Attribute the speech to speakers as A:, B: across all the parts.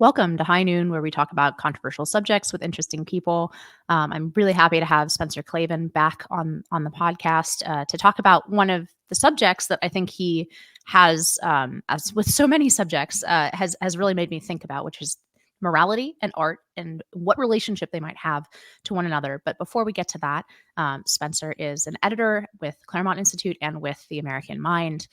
A: Welcome to High Noon, where we talk about controversial subjects with interesting people. I'm really happy to have Spencer Klavan back on the podcast to talk about one of the subjects that I think he has, as with so many subjects, has really made me think about, which is morality and art and what relationship they might have to one another. But before we get to that, Spencer is an editor with Claremont Institute and with The American Mind.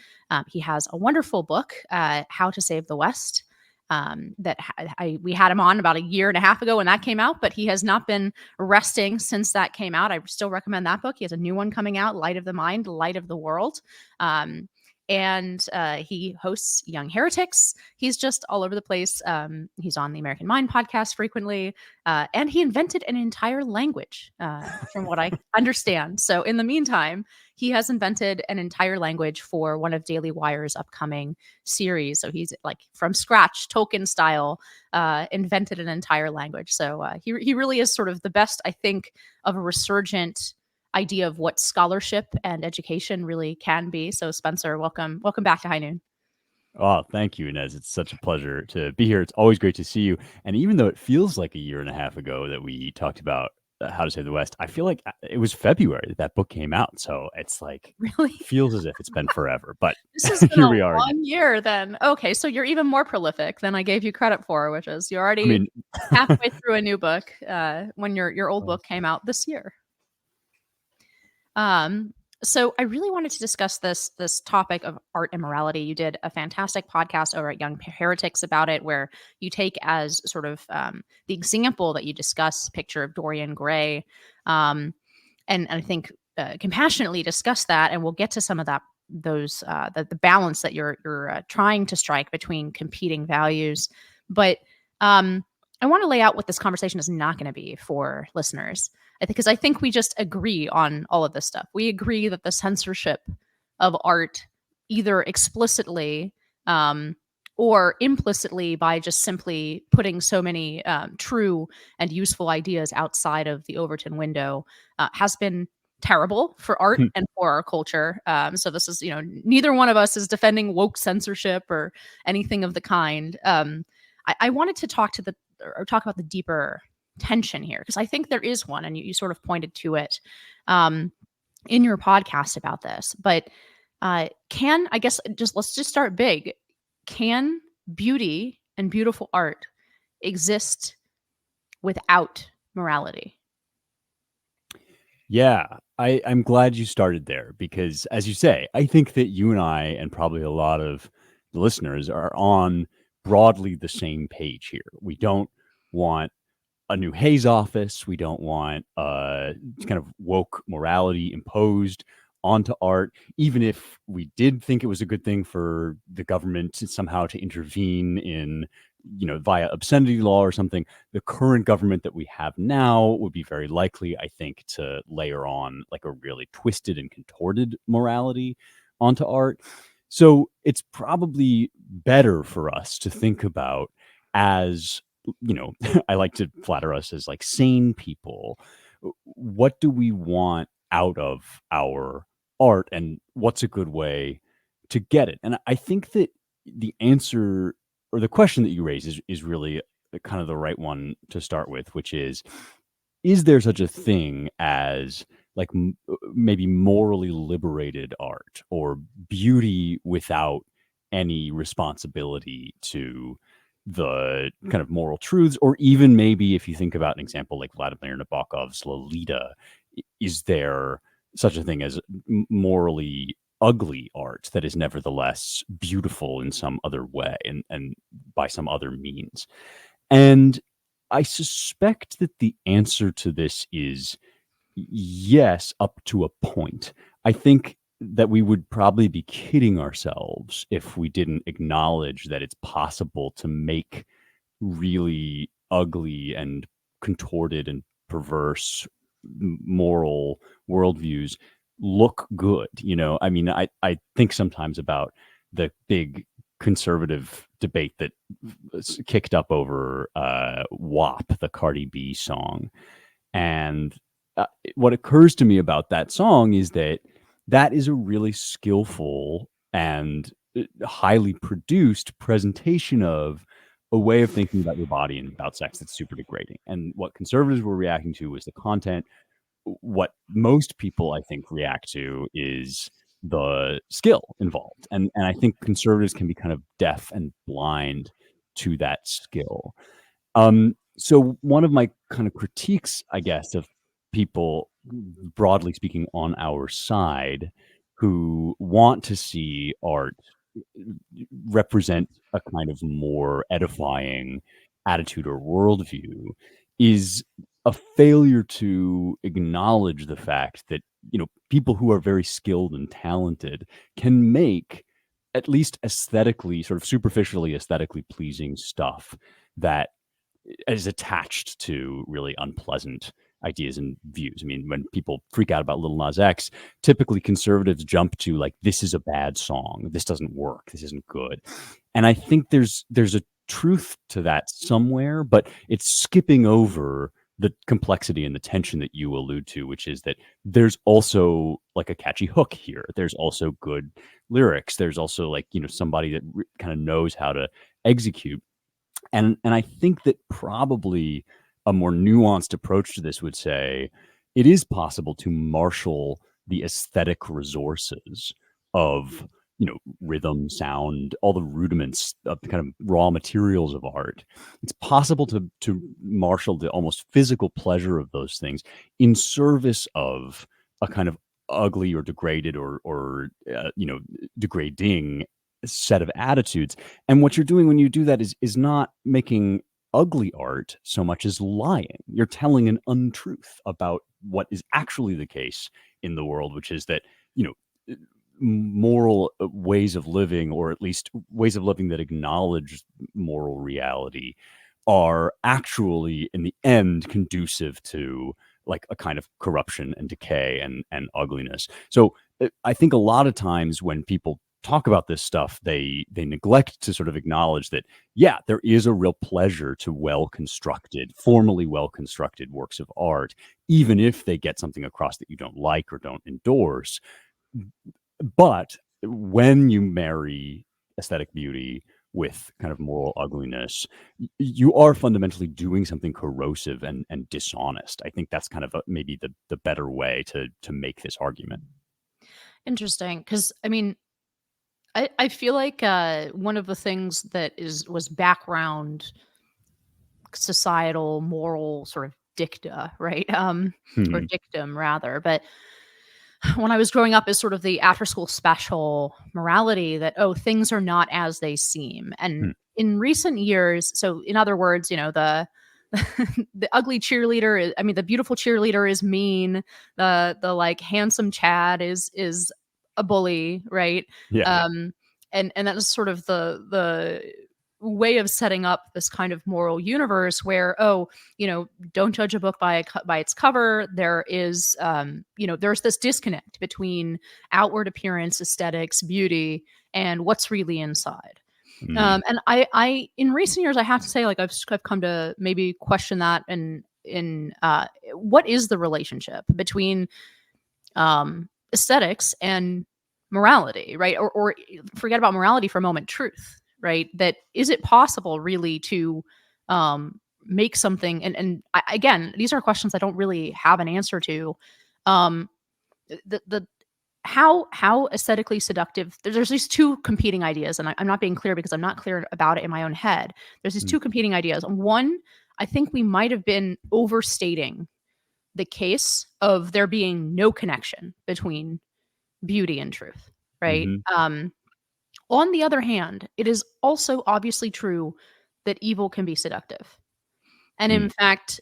A: He has a wonderful book, How to Save the West. We had him on about a year and a half ago when that came out, but he has not been resting since that came out. I still recommend that book. He has a new one coming out, Light of the Mind, Light of the World. And he hosts Young Heretics. He's just all over the place. He's on the American Mind podcast frequently. And he invented an entire language, from what I understand. So in the meantime, he has invented an entire language for one of Daily Wire's upcoming series. So he's like from scratch, Tolkien style, invented an entire language. So he really is sort of the best, I think, of a resurgent idea of what scholarship and education really can be. So Spencer, welcome back to High Noon.
B: Oh, thank you, Inez. It's such a pleasure to be here. It's always great to see you. And even though it feels like a year and a half ago that we talked about How to Save the West, I feel like it was February that book came out. So it's like,
A: really
B: feels as if it's been forever. But
A: this has been
B: here
A: a
B: we are.
A: long year then. Okay, so you're even more prolific than I gave you credit for, which is you're already
B: I mean,
A: halfway through a new book when your old book came out this year. So I really wanted to discuss this topic of art and morality. You did a fantastic podcast over at Young Heretics about it, where you take as sort of the example that you discuss picture of Dorian Gray, and I think compassionately discuss that, and we'll get to some of the balance that you're trying to strike between competing values. But I want to lay out what this conversation is not going to be for listeners. Because I think we just agree on all of this stuff. We agree that the censorship of art, either explicitly or implicitly by just simply putting so many true and useful ideas outside of the Overton window, has been terrible for art and for our culture. So this is, neither one of us is defending woke censorship or anything of the kind. I wanted to talk about the deeper tension here, because I think there is one, and you sort of pointed to it in your podcast about this. But let's just start big. Can beauty and beautiful art exist without morality?
B: Yeah, I'm glad you started there because, as you say, I think that you and I, and probably a lot of the listeners, are on broadly the same page here. We don't want a new Haze office. We don't want kind of woke morality imposed onto art, even if we did think it was a good thing for the government to somehow to intervene in, via obscenity law or something. The current government that we have now would be very likely, I think, to layer on like a really twisted and contorted morality onto art. So it's probably better for us to think about as, I like to flatter us as like sane people. What do we want out of our art, and what's a good way to get it? And I think that the answer, or the question that you raise, is really kind of the right one to start with, which is there such a thing as like maybe morally liberated art, or beauty without any responsibility to the kind of moral truths? Or even maybe if you think about an example like Vladimir Nabokov's Lolita, is there such a thing as morally ugly art that is nevertheless beautiful in some other way, and by some other means? And I suspect that the answer to this is yes, up to a point. I think that we would probably be kidding ourselves if we didn't acknowledge that it's possible to make really ugly and contorted and perverse moral worldviews look good. I mean, I think sometimes about the big conservative debate that kicked up over WAP, the Cardi B song. And what occurs to me about that song is that is a really skillful and highly produced presentation of a way of thinking about your body and about sex that's super degrading. And what conservatives were reacting to was the content. What most people, I think, react to is the skill involved. And I think conservatives can be kind of deaf and blind to that skill. So one of my kind of critiques, I guess, of people, broadly speaking, on our side who want to see art represent a kind of more edifying attitude or worldview is a failure to acknowledge the fact that, people who are very skilled and talented can make at least aesthetically, sort of superficially aesthetically pleasing stuff that is attached to really unpleasant ideas and views. I mean, when people freak out about Lil Nas X, typically conservatives jump to like, this is a bad song. This doesn't work. This isn't good. And I think there's a truth to that somewhere, but it's skipping over the complexity and the tension that you allude to, which is that there's also like a catchy hook here. There's also good lyrics. There's also like, somebody that kind of knows how to execute. And I think that probably a more nuanced approach to this would say it is possible to marshal the aesthetic resources of, rhythm, sound, all the rudiments of the kind of raw materials of art. It's possible to marshal the almost physical pleasure of those things in service of a kind of ugly or degraded or degrading set of attitudes. And what you're doing when you do that is not making ugly art so much as lying. You're telling an untruth about what is actually the case in the world, which is that, moral ways of living, or at least ways of living that acknowledge moral reality, are actually in the end conducive to like a kind of corruption and decay and ugliness. So I think a lot of times when people talk about this stuff, they neglect to sort of acknowledge that, yeah, there is a real pleasure to formally well constructed works of art, even if they get something across that you don't like or don't endorse. But when you marry aesthetic beauty with kind of moral ugliness, you are fundamentally doing something corrosive and dishonest. I think that's kind of maybe the better way to make this argument.
A: Interesting, because I mean, I feel like one of the things that was background societal moral sort of dicta, right? Or
B: Hmm.
A: dictum rather. But when I was growing up, is sort of the after school special morality that, oh, things are not as they seem. And
B: Hmm.
A: in recent years, so in other words, the ugly cheerleader is, I mean, the beautiful cheerleader is mean. The like handsome Chad is a bully, right?
B: Yeah.
A: And that is sort of the way of setting up this kind of moral universe where, oh, don't judge a book by its cover. There is there's this disconnect between outward appearance, aesthetics, beauty, and what's really inside.
B: Mm.
A: And I in recent years, I have to say, like I've come to maybe question that, and in what is the relationship between aesthetics and morality, right? Or forget about morality for a moment, truth, right? That is it possible really to make something, and again, these are questions I don't really have an answer to. Um, the how aesthetically seductive, there's these two competing ideas, and I'm not being clear because I'm not clear about it in my own head. There's these
B: Mm.
A: two competing ideas. One, I think we might have been overstating the case of there being no connection between beauty and truth, right?
B: Mhm.
A: On the other hand, it is also obviously true that evil can be seductive. And
B: Mm.
A: in fact,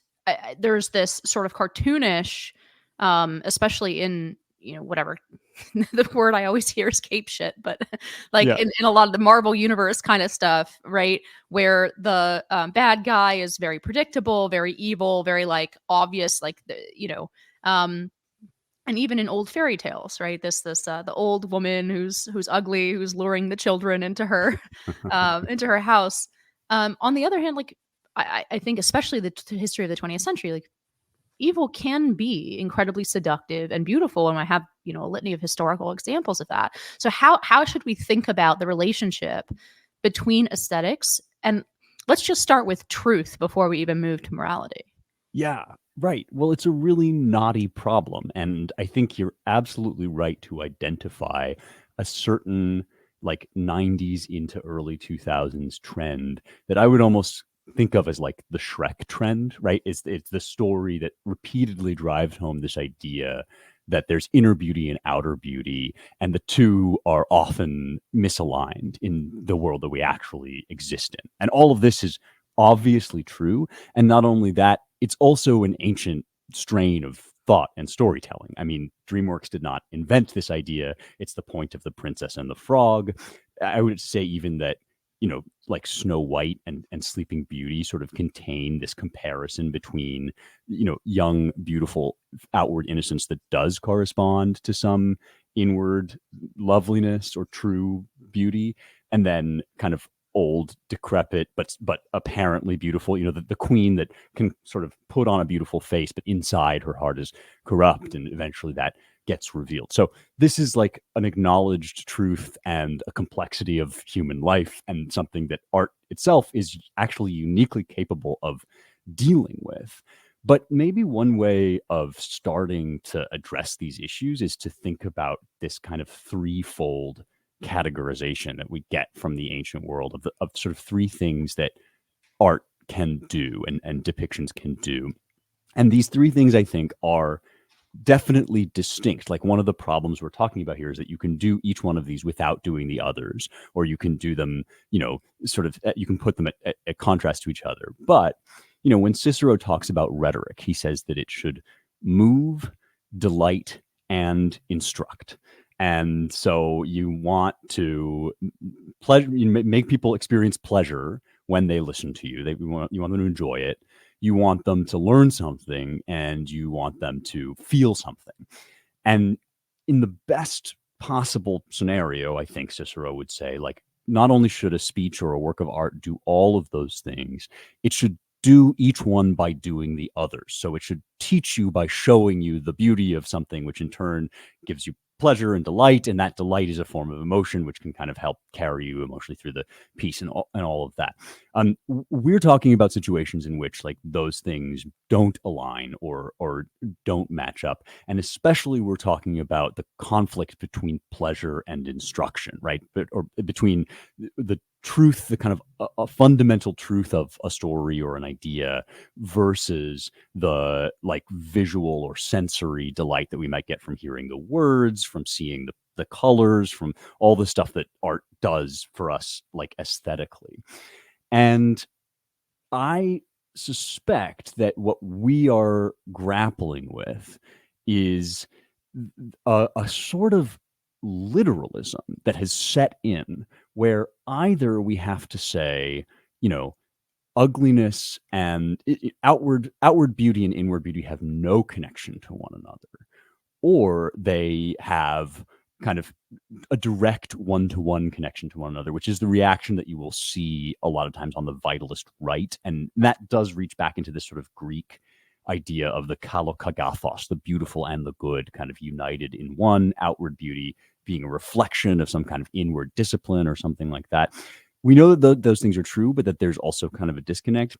A: there's this sort of cartoonish, especially in, whatever the word I always hear is cape shit, but like
B: Yeah.
A: in a lot of the Marvel universe kind of stuff, right? Where the bad guy is very predictable, very evil, very like obvious, like um, and even in old fairy tales, right? The old woman who's ugly, who's luring the children into her into her house. On the other hand, like I think especially the history of the 20th century, like evil can be incredibly seductive and beautiful, and I have a litany of historical examples of that. So how should we think about the relationship between aesthetics and Let's just start with truth before we even move to morality.
B: Yeah, right. Well, it's a really knotty problem. And I think you're absolutely right to identify a certain like 90s into early 2000s trend that I would almost think of as like the Shrek trend, right? It's the story that repeatedly drives home this idea that there's inner beauty and outer beauty, and the two are often misaligned in the world that we actually exist in. And all of this is obviously true. And not only that, it's also an ancient strain of thought and storytelling. I mean, DreamWorks did not invent this idea. It's the point of The Princess and the Frog. I would say even that, like Snow White and Sleeping Beauty sort of contain this comparison between, young, beautiful, outward innocence that does correspond to some inward loveliness or true beauty, and then kind of old, decrepit, but apparently beautiful. The queen that can sort of put on a beautiful face, but inside her heart is corrupt, and eventually that gets revealed. So this is like an acknowledged truth and a complexity of human life, and something that art itself is actually uniquely capable of dealing with. But maybe one way of starting to address these issues is to think about this kind of threefold categorization that we get from the ancient world of sort of three things that art can do and depictions can do. And these three things, I think, are definitely distinct. Like, one of the problems we're talking about here is that you can do each one of these without doing the others, or you can do them, sort of, you can put them at contrast to each other. But, when Cicero talks about rhetoric, he says that it should move, delight, and instruct. And so you want to make people experience pleasure when they listen to you. You want them to enjoy it. You want them to learn something, and you want them to feel something. And in the best possible scenario, I think Cicero would say, like, not only should a speech or a work of art do all of those things, it should do each one by doing the others. So it should teach you by showing you the beauty of something, which in turn gives you pleasure and delight, and that delight is a form of emotion, which can kind of help carry you emotionally through the piece and all of that. We're talking about situations in which like those things don't align or don't match up, and especially we're talking about the conflict between pleasure and instruction, right? Or between the truth, the kind of a fundamental truth of a story or an idea, versus the like visual or sensory delight that we might get from hearing the words, from seeing the colors, from all the stuff that art does for us, like aesthetically. And I suspect that what we are grappling with is a sort of literalism that has set in, where either we have to say, ugliness and outward beauty and inward beauty have no connection to one another, or they have kind of a direct one-to-one connection to one another, which is the reaction that you will see a lot of times on the vitalist right. And that does reach back into this sort of Greek idea of the kalokagathos, the beautiful and the good kind of united in one, outward beauty being a reflection of some kind of inward discipline or something like that. We know that those things are true, but that there's also kind of a disconnect.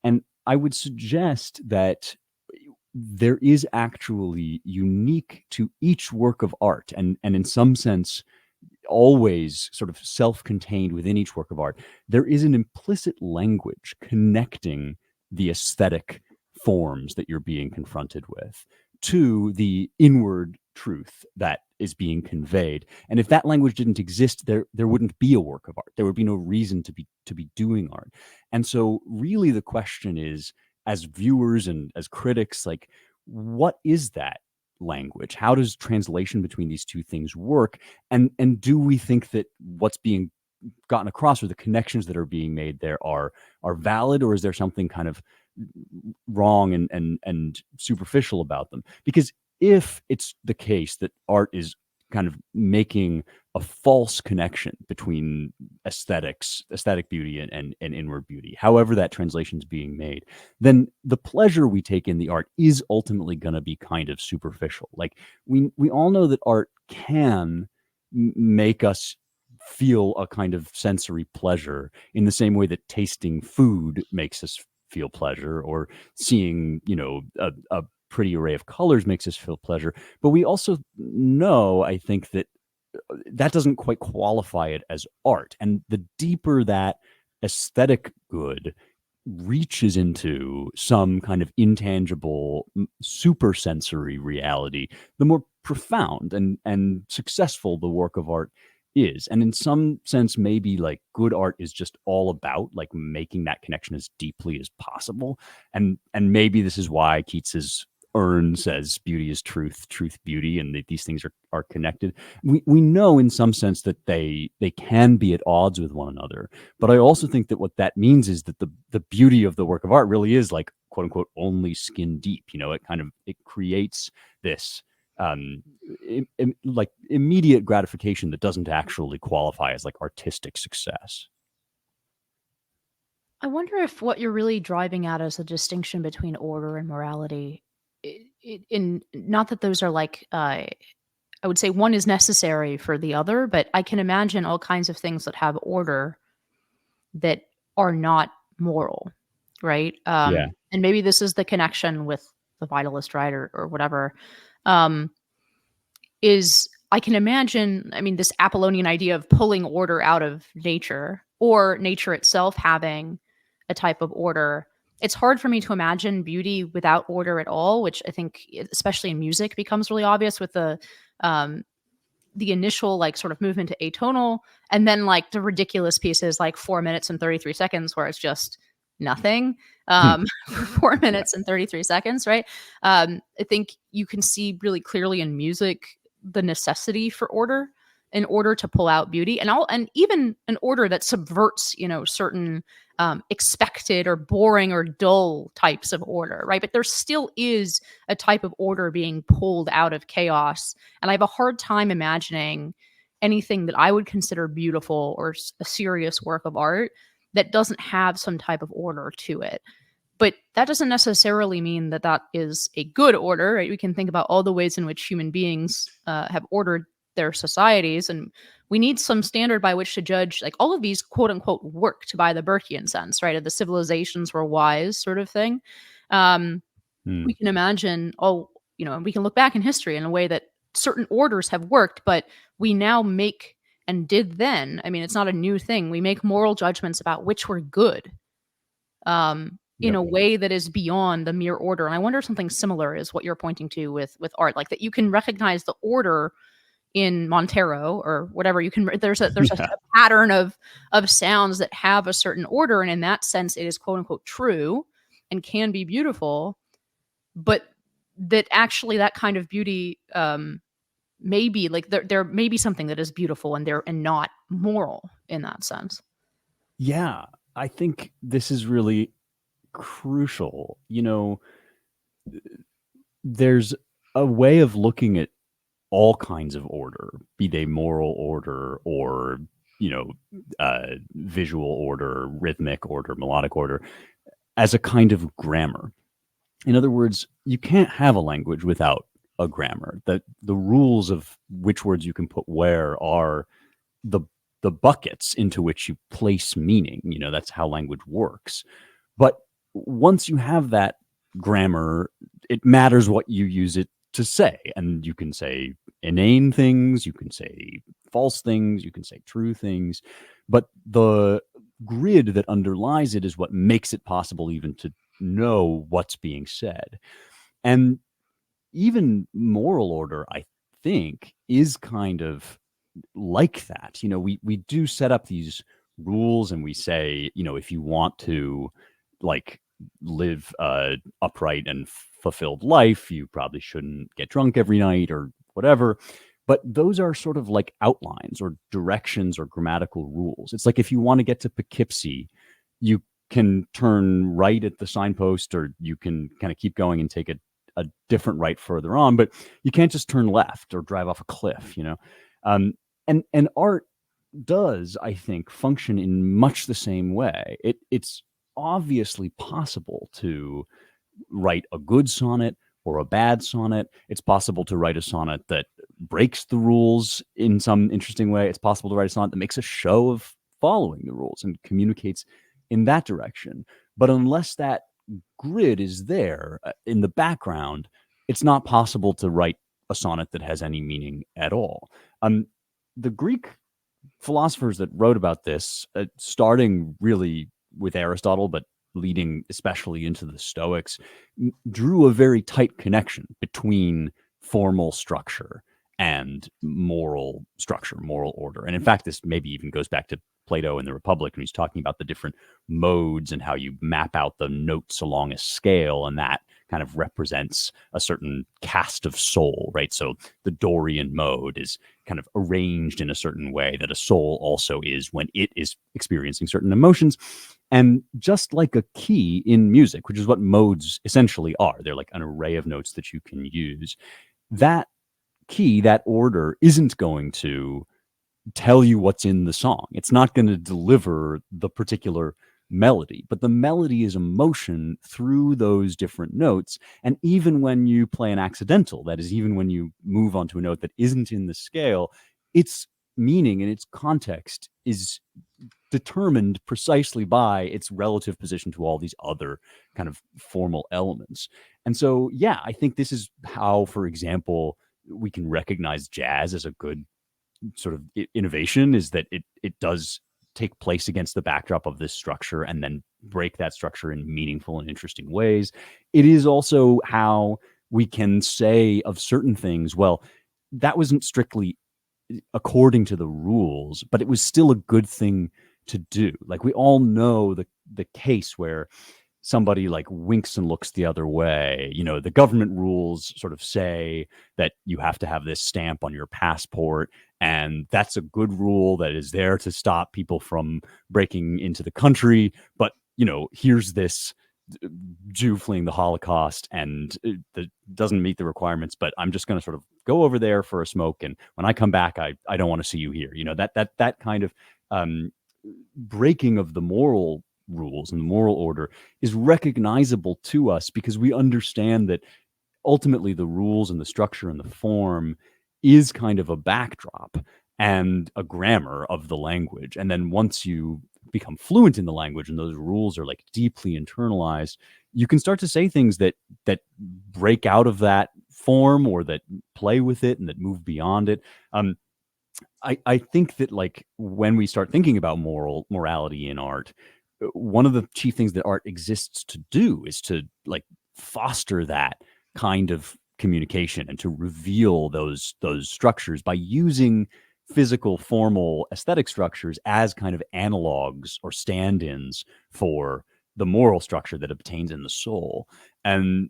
B: And I would suggest that there is actually unique to each work of art, and in some sense always sort of self-contained within each work of art, there is an implicit language connecting the aesthetic forms that you're being confronted with to the inward truth that is being conveyed. And if that language didn't exist, there wouldn't be a work of art. There would be no reason to be doing art. And so really the question is, as viewers and as critics, like, what is that language? How does translation between these two things work? And do we think that what's being gotten across, or the connections that are being made there, are valid, or is there something kind of wrong and superficial about them? Because if it's the case that art is kind of making a false connection between aesthetic beauty and inward beauty, however that translation is being made, then the pleasure we take in the art is ultimately going to be kind of superficial. Like, we all know that art can make us feel a kind of sensory pleasure in the same way that tasting food makes us feel pleasure, or seeing, a pretty array of colors makes us feel pleasure. But we also know, I think, that that doesn't quite qualify it as art. And the deeper that aesthetic good reaches into some kind of intangible supersensory reality, the more profound and successful the work of art is. And in some sense, maybe like good art is just all about like making that connection as deeply as possible. And maybe this is why Keats's urn says beauty is truth, truth beauty, and that these things are connected. We know in some sense that they can be at odds with one another. But I also think that what that means is that the beauty of the work of art really is like, quote unquote, only skin deep. It creates this like immediate gratification that doesn't actually qualify as like artistic success.
A: I wonder if what you're really driving at is a distinction between order and morality. In not that those are like, I would say one is necessary for the other, but I can imagine all kinds of things that have order that are not moral, right?
B: Yeah.
A: And maybe this is the connection with the vitalist, right, or whatever. Um, is I can imagine, I mean, this Apollonian idea of pulling order out of nature, or nature itself having a type of order. It's hard for me to imagine beauty without order at all, which I think, especially in music, becomes really obvious with um, the initial like sort of movement to atonal, and then like the ridiculous pieces like 4 minutes and 33 seconds where it's just nothing for four
B: Yeah.
A: minutes and 33 seconds, right? I think you can see really clearly in music the necessity for order in order to pull out beauty, and even an order that subverts, certain expected or boring or dull types of order, right? But there still is a type of order being pulled out of chaos, and I have a hard time imagining anything that I would consider beautiful or a serious work of art that doesn't have some type of order to it. But that doesn't necessarily mean that that is a good order, right? We can think about all the ways in which human beings have ordered their societies, and we need some standard by which to judge, like, all of these quote unquote worked by the Burkean sense, right? Of the civilizations were wise sort of thing. Um,
B: Hmm.
A: we can imagine, and we can look back in history in a way that certain orders have worked, but we now make, and did then, I mean, it's not a new thing. We make moral judgments about which were good, in
B: Yep.
A: a way that is beyond the mere order. And I wonder if something similar is what you're pointing to with art, like that you can recognize the order in Montero or whatever. You can there's a
B: Yeah.
A: pattern of sounds that have a certain order, and in that sense, it is quote unquote true and can be beautiful. But that actually that kind of beauty, maybe like there may be something that is beautiful and not moral in that sense.
B: Yeah. I think this is really crucial. There's a way of looking at all kinds of order, be they moral order or, you know, visual order, rhythmic order, melodic order, as a kind of grammar. In other words, you can't have a language without a grammar. That the rules of which words you can put where are the the buckets into which you place meaning. That's how language works. But once you have that grammar, it matters what you use it to say. And you can say inane things, you can say false things, you can say true things. But the grid that underlies it is what makes it possible even to know what's being said. And even moral order, I think, is kind of like that. We do set up these rules and we say, if you want to like live upright and fulfilled life, you probably shouldn't get drunk every night or whatever. But those are sort of like outlines or directions or grammatical rules. It's like if you want to get to Poughkeepsie, you can turn right at the signpost, or you can kind of keep going and take a different right further on, but you can't just turn left or drive off a cliff. Um, and art does, I think, function in much the same way. It's obviously possible to write a good sonnet or a bad sonnet. It's possible to write a sonnet that breaks the rules in some interesting way. It's possible to write a sonnet that makes a show of following the rules and communicates in that direction. But unless that grid is there in the background, it's not possible to write a sonnet that has any meaning at all. The Greek philosophers that wrote about this, starting really with Aristotle, but leading especially into the Stoics, drew a very tight connection between formal structure and moral structure, moral order. And in fact, this maybe even goes back to Plato in the Republic, when he's talking about the different modes and how you map out the notes along a scale, and that kind of represents a certain cast of soul, right? So the Dorian mode is kind of arranged in a certain way that a soul also is when it is experiencing certain emotions. And just like a key in music, which is what modes essentially are, they're like an array of notes that you can use. That key, that order, isn't going to tell you what's in the song. It's not going to deliver the particular melody, but the melody is emotion through those different notes. And even when you play an accidental, that is, even when you move onto a note that isn't in the scale, its meaning and its context is determined precisely by its relative position to all these other kind of formal elements. And so, yeah, I think this is how, for example, we can recognize jazz as a good sort of innovation, is that it does take place against the backdrop of this structure and then break that structure in meaningful and interesting ways. It is also how we can say of certain things, well, that wasn't strictly according to the rules, but it was still a good thing to do. Like, we all know the case where somebody like winks and looks the other way. You know, the government rules sort of say that you have to have this stamp on your passport, and that's a good rule that is there to stop people from breaking into the country. But, you know, here's this Jew fleeing the Holocaust, and that doesn't meet the requirements, but I'm just going to sort of go over there for a smoke, and when I come back, I don't want to see you here. You know, that kind of breaking of the moral rules and the moral order is recognizable to us, because we understand that ultimately the rules and the structure and the form is kind of a backdrop and a grammar of the language. And then once you become fluent in the language and those rules are like deeply internalized, you can start to say things that break out of that form, or that play with it and that move beyond it. I think that, like, when we start thinking about morality in art, one of the chief things that art exists to do is to, like, foster that kind of communication and to reveal those structures by using physical, formal, aesthetic structures as kind of analogs or stand-ins for the moral structure that obtains in the soul. And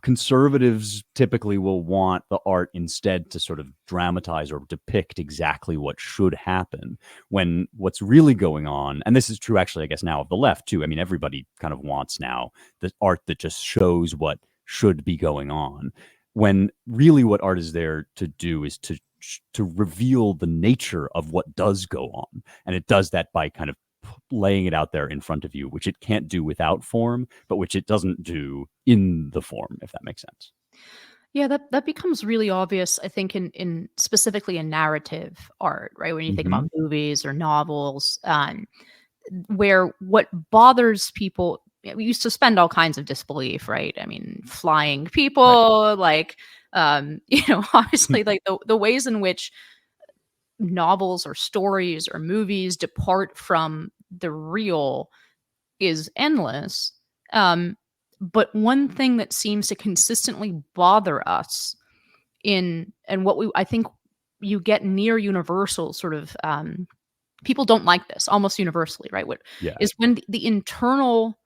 B: conservatives typically will want the art instead to sort of dramatize or depict exactly what should happen, when what's really going on, and this is true actually, I guess, now of the left too. I mean, everybody kind of wants now the art that just shows what should be going on, when really what art is there to do is to reveal the nature of what does go on. And it does that by kind of laying it out there in front of you, which it can't do without form, but which it doesn't do in the form, if that makes sense.
A: Yeah, that becomes really obvious, I think, in specifically in narrative art, right? When you think
B: Mm-hmm.
A: about movies or novels, where what bothers people, we used to suspend all kinds of disbelief, right? I mean, flying
B: Right.
A: people, like, obviously, like the ways in which novels or stories or movies depart from the real is endless. Um, but one thing that seems to consistently bother us and what we I think you get near universal sort of people don't like this almost universally, right? What
B: Yeah.
A: is when the internal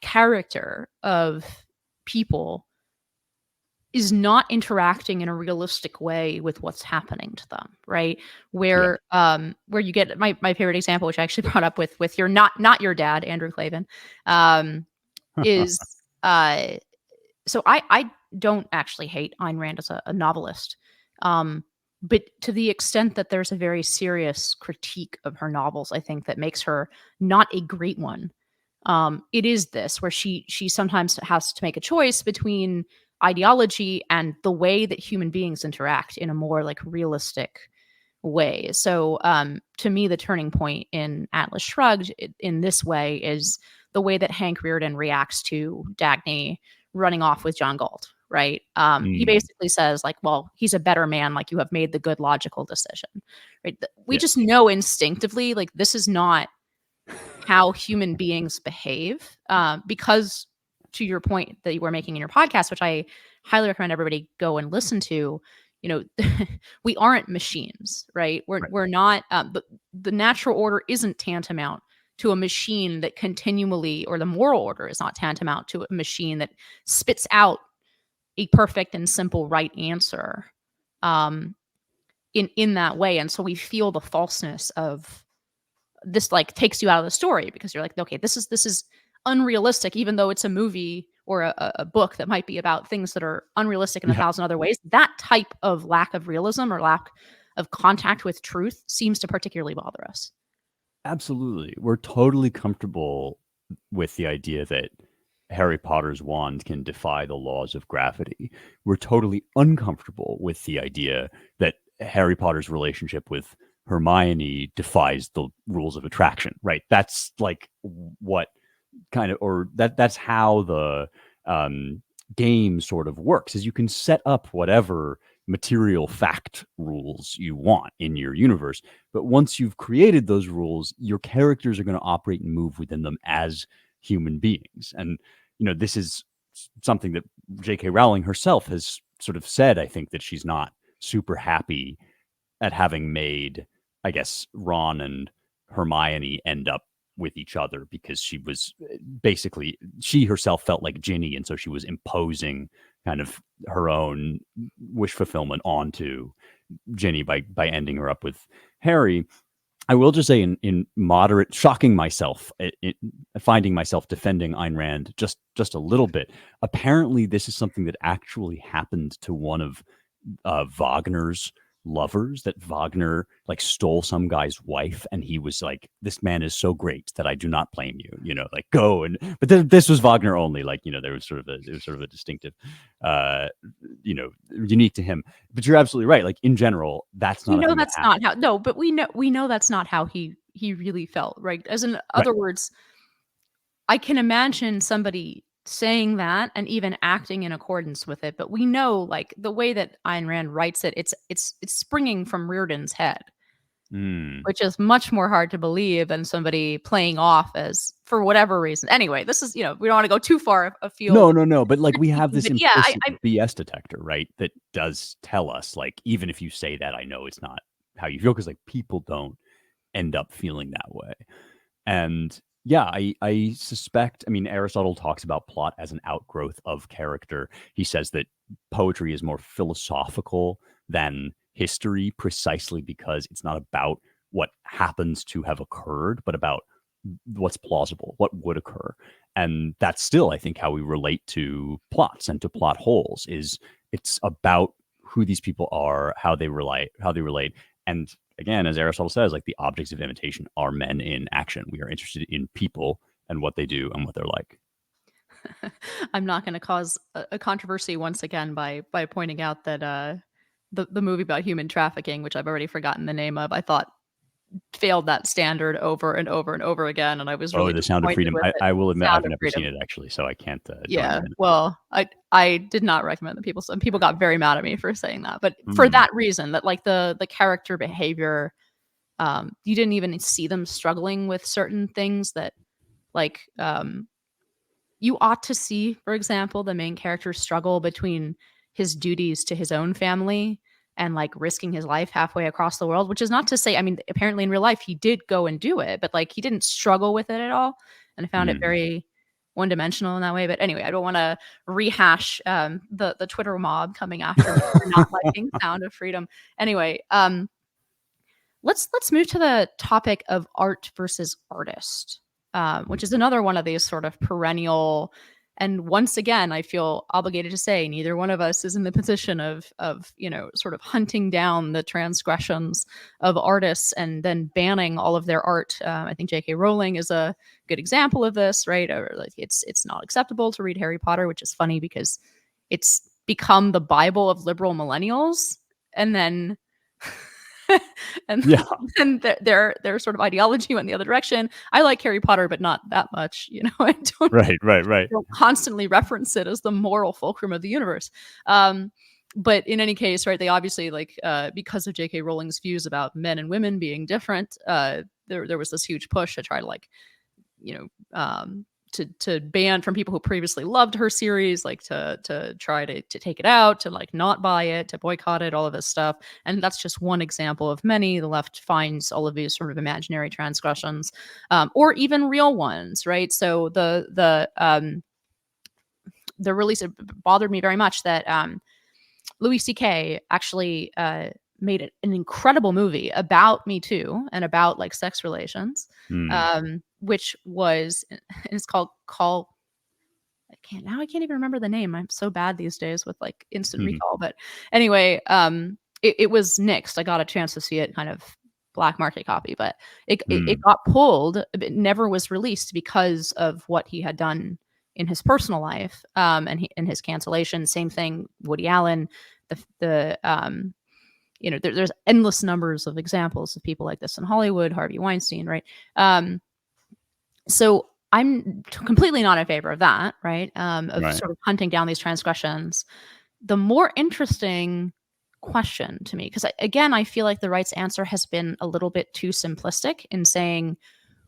A: character of people is not interacting in a realistic way with what's happening to them, right?
B: Yeah.
A: Where you get my favorite example, which I actually brought up with your not your dad, Andrew Klavan, um, is so I don't actually hate Ayn Rand as a novelist, um, but to the extent that there's a very serious critique of her novels, I think that makes her not a great one. It is this where she sometimes has to make a choice between ideology and the way that human beings interact in a more like realistic way. So to me, the turning point in Atlas Shrugged in this way is the way that Hank Rearden reacts to Dagny running off with John Galt, right? He basically says like, well, he's a better man. Like you have made the good logical decision, right? We just know instinctively, like this is not how human beings behave, because to your point that you were making in your podcast, which I highly recommend everybody go and listen to, you know, we aren't machines, right? We're not, the natural order isn't tantamount to a machine that continually, or the moral order is not tantamount to a machine that spits out a perfect and simple right answer, um, in that way. And so we feel the falseness of this, like takes you out of the story because you're like, okay, this is unrealistic, even though it's a movie or a book that might be about things that are unrealistic in a thousand other ways. That type of lack of realism or lack of contact with truth seems to particularly bother us.
B: Absolutely. We're totally comfortable with the idea that Harry Potter's wand can defy the laws of gravity. We're totally uncomfortable with the idea that Harry Potter's relationship with Hermione defies the rules of attraction, right? That's like what kind of, or that's how the game sort of works, is you can set up whatever material fact rules you want in your universe, but once you've created those rules, your characters are going to operate and move within them as human beings. And this is something that J.K. Rowling herself has sort of said. I think that she's not super happy at having made, I guess, Ron and Hermione end up with each other, because she was basically, she herself felt like Ginny, and so she was imposing kind of her own wish fulfillment onto Ginny by ending her up with Harry. I will just say, in moderate, shocking myself, finding myself defending Ayn Rand just a little bit. Apparently, this is something that actually happened to one of Wagner's lovers, that Wagner like stole some guy's wife, and he was like, this man is so great that I do not blame you, like go. And but this was Wagner only, like, there was sort of a distinctive unique to him. But you're absolutely right, like in general, that's not
A: That's not how, no, but we know that's not how he really felt, right? As in other words, I can imagine somebody saying that and even acting in accordance with it, but we know, like, the way that Ayn Rand writes it, it's springing from Rearden's head, which is much more hard to believe than somebody playing off as, for whatever reason. Anyway, this is, we don't want to go too far afield.
B: No, but like we have this
A: but
B: implicit BS detector, right? That does tell us, like, even if you say that, I know it's not how you feel, because like people don't end up feeling that way. And yeah, I suspect, I mean, Aristotle talks about plot as an outgrowth of character. He says that poetry is more philosophical than history, precisely because it's not about what happens to have occurred, but about what's plausible, what would occur. And that's still, I think, how we relate to plots and to plot holes. Is it's about who these people are, how they relate. And again, as Aristotle says, like, the objects of imitation are men in action. We are interested in people and what they do and what they're like.
A: I'm not going to cause a controversy once again by pointing out that the movie about human trafficking, which I've already forgotten the name of, I thought failed that standard over and over and over again, and I was really
B: The Sound of Freedom. I will admit, I've never seen it, actually, so I can't.
A: Yeah, well, I did not recommend that people. Some people got very mad at me for saying that, but for that reason, that like the character behavior, you didn't even see them struggling with certain things that, like, you ought to see, for example, the main character struggle between his duties to his own family and like risking his life halfway across the world, which is not to say, I mean, apparently in real life he did go and do it, but like he didn't struggle with it at all. And I found it very one-dimensional in that way. But anyway, I don't want to rehash the Twitter mob coming after me for not liking Sound of Freedom. Anyway, let's move to the topic of art versus artist, which is another one of these sort of perennial. And once again, I feel obligated to say neither one of us is in the position of sort of hunting down the transgressions of artists and then banning all of their art. I think J.K. Rowling is a good example of this, right? Or like it's not acceptable to read Harry Potter, which is funny because it's become the Bible of liberal millennials, and then and
B: Yeah.
A: then their sort of ideology went the other direction. I like Harry Potter, but not that much. I don't constantly reference it as the moral fulcrum of the universe. But in any case, right, they obviously because of J.K. Rowling's views about men and women being different, there was this huge push to try to to ban from people who previously loved her series, to try to take it out, to not buy it, to boycott it, all of this stuff. And that's just one example of many. The left finds all of these sort of imaginary transgressions, or even real ones, right? So the release, it bothered me very much that Louis C.K. actually made an incredible movie about Me Too and about sex relations, which was, and it's called I can't even remember the name. I'm so bad these days with instant recall. But anyway, it was nixed. I got a chance to see it, kind of black market copy, but it got pulled. It never was released because of what he had done in his personal life, and his cancellation. Same thing, Woody Allen. There's endless numbers of examples of people like this in Hollywood. Harvey Weinstein, right? So I'm completely not in favor of that, right? Sort of hunting down these transgressions. The more interesting question to me, because again, I feel like the right's answer has been a little bit too simplistic in saying,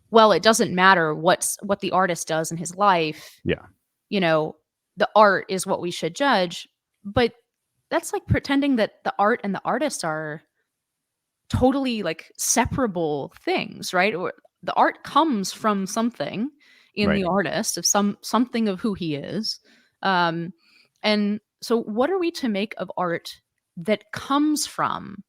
A: well, it doesn't matter what the artist does in his life.
B: Yeah.
A: The art is what we should judge. But that's like pretending that the art and the artist are totally separable things, right? Or the art comes from something in the artist, of something of who he is. And so what are we to make of art that comes from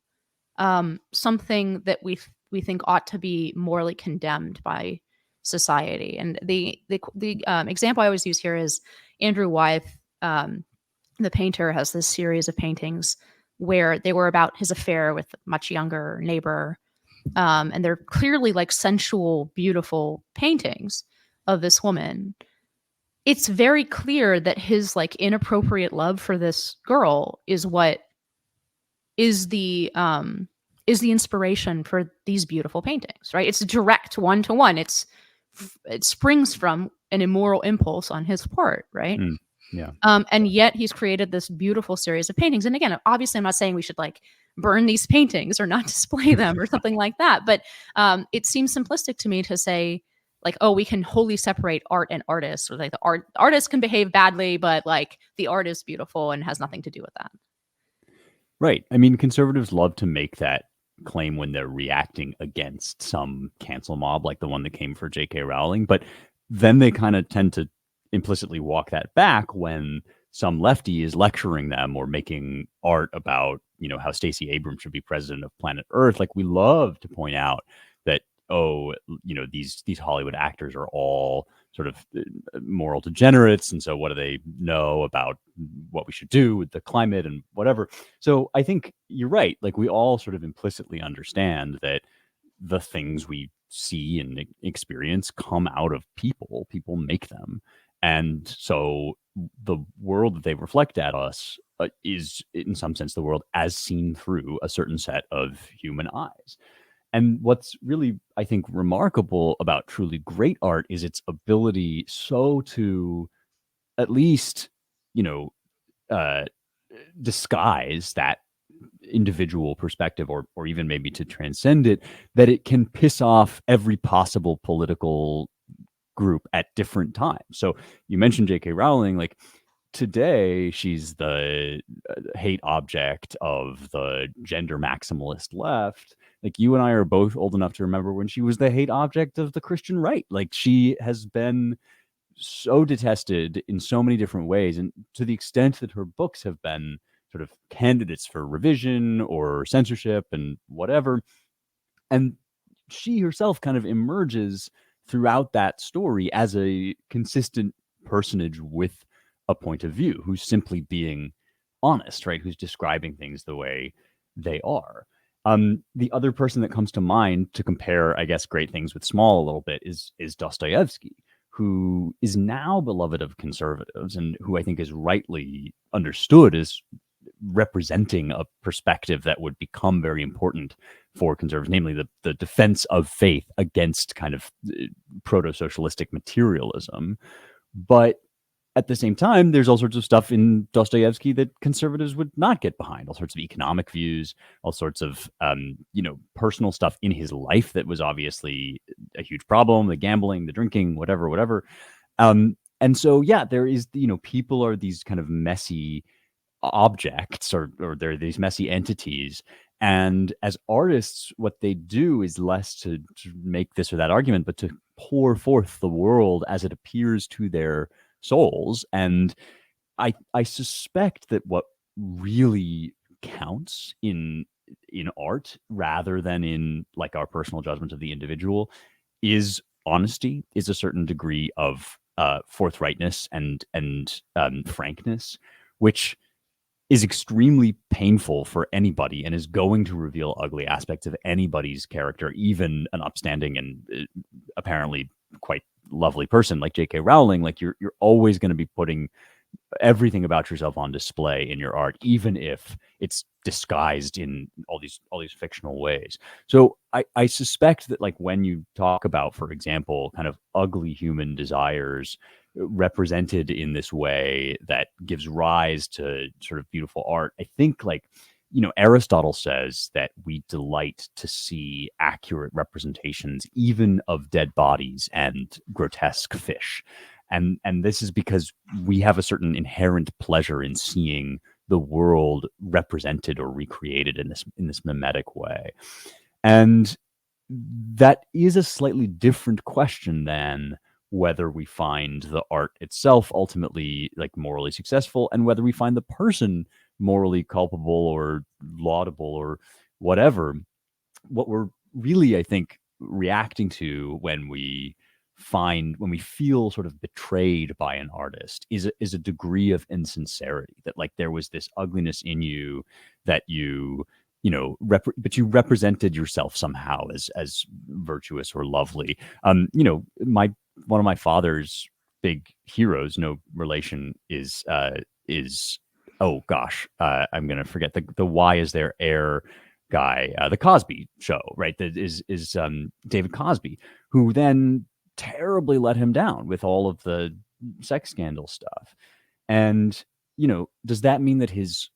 A: something that we think ought to be morally condemned by society? And the example I always use here is Andrew Wyeth, the painter, has this series of paintings where they were about his affair with a much younger neighbor. And they're clearly sensual, beautiful paintings of this woman. It's very clear that his inappropriate love for this girl is what is the inspiration for these beautiful paintings, right? It's direct, one-to-one. It springs from an immoral impulse on his part, right?
B: Yeah.
A: And yet he's created this beautiful series of paintings. And again, obviously I'm not saying we should burn these paintings or not display them or something like that. But it seems simplistic to me to say oh, we can wholly separate art and artists, or the artist can behave badly, but the art is beautiful and has nothing to do with that.
B: Right. I mean, conservatives love to make that claim when they're reacting against some cancel mob, like the one that came for J.K. Rowling. But then they kind of tend to implicitly walk that back when some lefty is lecturing them or making art about, how Stacey Abrams should be president of planet Earth. We love to point out that, these Hollywood actors are all sort of moral degenerates. And so what do they know about what we should do with the climate and whatever? So I think you're right. We all sort of implicitly understand that the things we see and experience come out of people. People make them. And so the world that they reflect at us is, in some sense, the world as seen through a certain set of human eyes. And what's really, I think, remarkable about truly great art is its ability to at least, disguise that individual perspective, or even maybe to transcend it, that it can piss off every possible political group at different times. So you mentioned J.K. Rowling, today she's the hate object of the gender maximalist left. You and I are both old enough to remember when she was the hate object of the Christian right. She has been so detested in so many different ways, and to the extent that her books have been sort of candidates for revision or censorship and whatever. And she herself kind of emerges throughout that story as a consistent personage with a point of view, who's simply being honest, right? Who's describing things the way they are. The other person that comes to mind to compare, I guess, great things with small a little bit is Dostoevsky, who is now beloved of conservatives and who I think is rightly understood as representing a perspective that would become very important for conservatives, namely the defense of faith against kind of proto-socialistic materialism. But at the same time, there's all sorts of stuff in Dostoevsky that conservatives would not get behind, all sorts of economic views, all sorts of, personal stuff in his life that was obviously a huge problem, the gambling, the drinking, whatever. And so, yeah, there is, people are these kind of messy objects or they're these messy entities. And as artists, what they do is less to make this or that argument, but to pour forth the world as it appears to their souls. And I suspect that what really counts in art rather than in like our personal judgment of the individual is honesty, is a certain degree of forthrightness and frankness, which is extremely painful for anybody and is going to reveal ugly aspects of anybody's character, even an upstanding and apparently quite lovely person like J.K. Rowling. Like you're always going to be putting everything about yourself on display in your art, even if it's disguised in all these fictional ways. So I suspect that like when you talk about, for example, kind of ugly human desires represented in this way that gives rise to sort of beautiful art, I think like, Aristotle says that we delight to see accurate representations even of dead bodies and grotesque fish. And this is because we have a certain inherent pleasure in seeing the world represented or recreated in this mimetic way. And that is a slightly different question than whether we find the art itself ultimately like morally successful and whether we find the person morally culpable or laudable or whatever. What we're really, I think, reacting to when we feel sort of betrayed by an artist is a degree of insincerity, that like there was this ugliness in you that but you represented yourself somehow as virtuous or lovely. One of my father's big heroes, no relation, is oh gosh, I'm gonna forget the why is there air guy, the Cosby Show, right? That is David Cosby, who then terribly let him down with all of the sex scandal stuff. And does that mean that his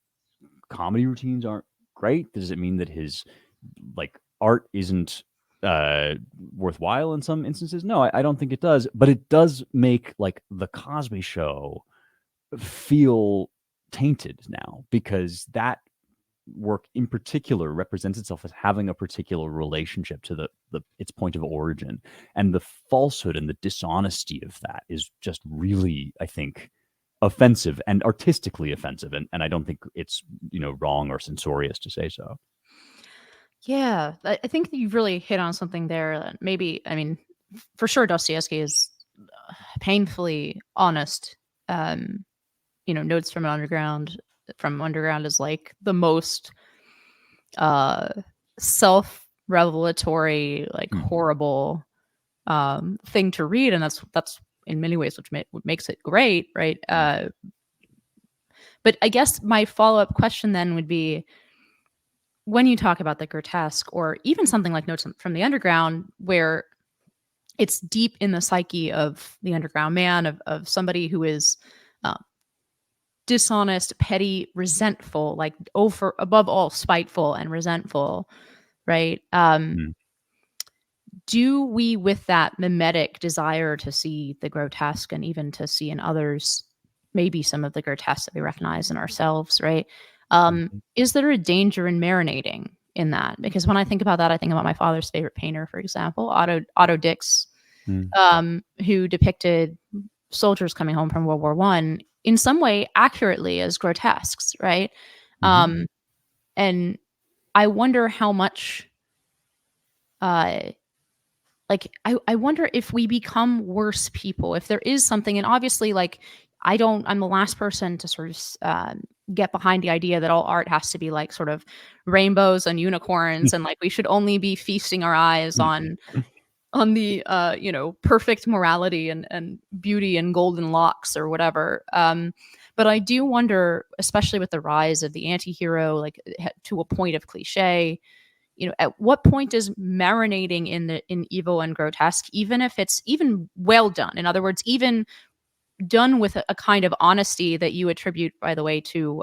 B: comedy routines aren't great? Does it mean that his like art isn't worthwhile in some instances? No, I don't think it does. But it does make like the Cosby Show feel tainted now, because that work in particular represents itself as having a particular relationship to the its point of origin, and the falsehood and the dishonesty of that is just really, I think, offensive and artistically offensive, and I don't think it's wrong or censorious to say so.
A: Yeah, I think that you've really hit on something there that maybe, I mean, for sure, Dostoevsky is painfully honest. Notes from Underground is like the most self-revelatory, like horrible thing to read, and that's in many ways what makes it great, right? But I guess my follow-up question then would be, when you talk about the grotesque, or even something like Notes from the Underground, where it's deep in the psyche of the underground man, of somebody who is dishonest, petty, resentful, like above all spiteful and resentful, right? Do we, with that mimetic desire to see the grotesque and even to see in others maybe some of the grotesque that we recognize in ourselves, right? Is there a danger in marinating in that? Because when I think about that, I think about my father's favorite painter, for example, Otto Dix, who depicted soldiers coming home from World War I in some way accurately as grotesques, right? And I wonder how much, I wonder if we become worse people, if there is something, and obviously, like, I'm the last person to sort of get behind the idea that all art has to be like sort of rainbows and unicorns, and like we should only be feasting our eyes on on the perfect morality and beauty and golden locks or whatever. But I do wonder, especially with the rise of the anti-hero, like to a point of cliche, at what point is marinating in evil and grotesque, even if it's even well done, in other words, even done with a kind of honesty that you attribute, by the way, to